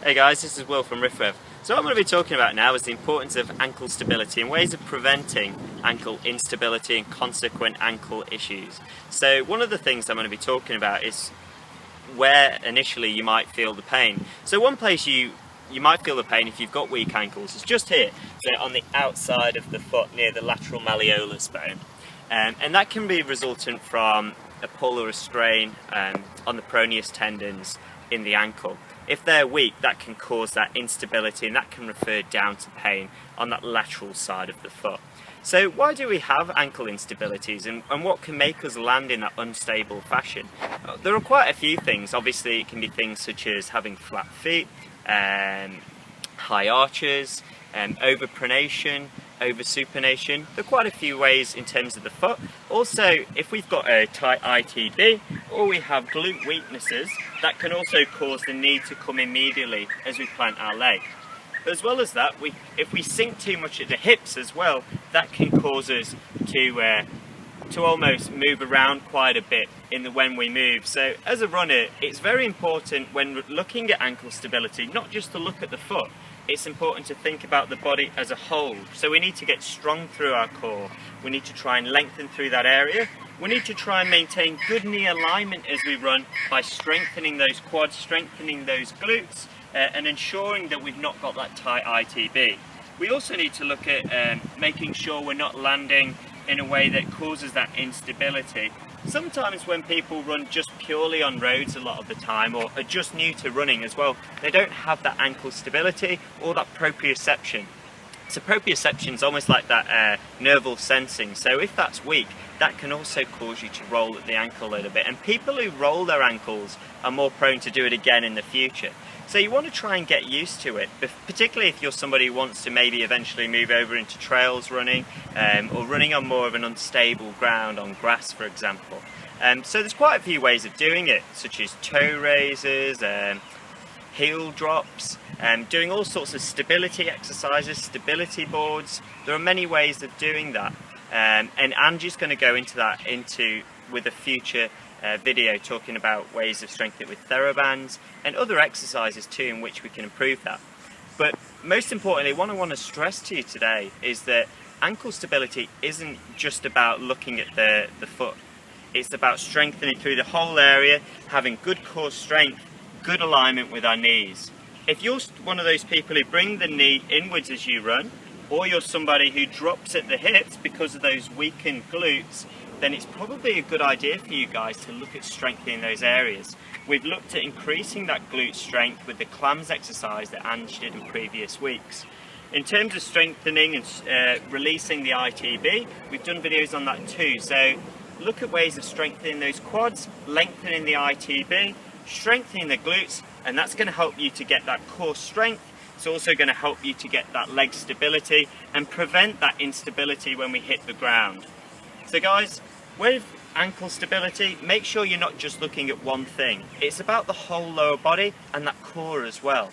Hey guys, this is Will from RIF REV. So what I'm going to be talking about now is the importance of ankle stability and ways of preventing ankle instability and consequent ankle issues. So one of the things I'm going to be talking about is where initially you might feel the pain. So one place you might feel the pain if you've got weak ankles is just here, so on the outside of the foot near the lateral malleolus bone. And that can be resultant from a pull or a strain on the peroneus tendons in the ankle. If they're weak, that can cause that instability and that can refer down to pain on that lateral side of the foot. So why do we have ankle instabilities and what can make us land in that unstable fashion? There are quite a few things. Obviously it can be things such as having flat feet, high arches, overpronation, oversupination. There are quite a few ways in terms of the foot. Also, if we've got a tight ITB or we have glute weaknesses, that can also cause the knee to come immediately as we plant our leg. But as well as that, if we sink too much at the hips as well, that can cause us to almost move around quite a bit when we move. So as a runner, it's very important when looking at ankle stability, not just to look at the foot. It's important to think about the body as a whole. So we need to get strong through our core. We need to try and lengthen through that area. We need to try and maintain good knee alignment as we run by strengthening those quads, strengthening those glutes, and ensuring that we've not got that tight ITB. We also need to look at making sure we're not landing in a way that causes that instability. Sometimes when people run just purely on roads a lot of the time, or are just new to running as well, they don't have that ankle stability or that proprioception. So proprioception is almost like that nerval sensing. So if that's weak, that can also cause you to roll at the ankle a little bit. And people who roll their ankles are more prone to do it again in the future. So you want to try and get used to it, particularly if you're somebody who wants to maybe eventually move over into trails running or running on more of an unstable ground on grass, for example. So there's quite a few ways of doing it, such as toe raises, heel drops, doing all sorts of stability exercises, stability boards. There are many ways of doing that, and Angie's going to go into that with a future video talking about ways of strengthening with TheraBands and other exercises too in which we can improve that. But most importantly, what I want to stress to you today is that ankle stability isn't just about looking at the foot. It's about strengthening through the whole area, having good core strength, good alignment with our knees. If you're one of those people who bring the knee inwards as you run, or you're somebody who drops at the hips because of those weakened glutes, then it's probably a good idea for you guys to look at strengthening those areas. We've looked at increasing that glute strength with the clams exercise that Ange did in previous weeks. In terms of strengthening and releasing the ITB, we've done videos on that too. So look at ways of strengthening those quads, lengthening the ITB, strengthening the glutes, and that's going to help you to get that core strength. It's also going to help you to get that leg stability and prevent that instability when we hit the ground. So guys, with ankle stability, make sure you're not just looking at one thing. It's about the whole lower body and that core as well.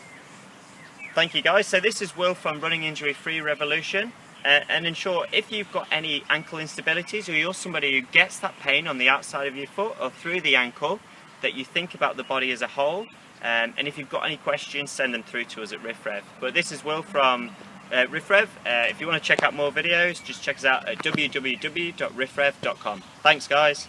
Thank you guys. So this is Will from Running Injury Free Revolution. And ensure if you've got any ankle instabilities or you're somebody who gets that pain on the outside of your foot or through the ankle, that you think about the body as a whole. And if you've got any questions, send them through to us at RIF REV. But this is Will from RIF REV. If you want to check out more videos, just check us out at www.rifrev.com. Thanks guys.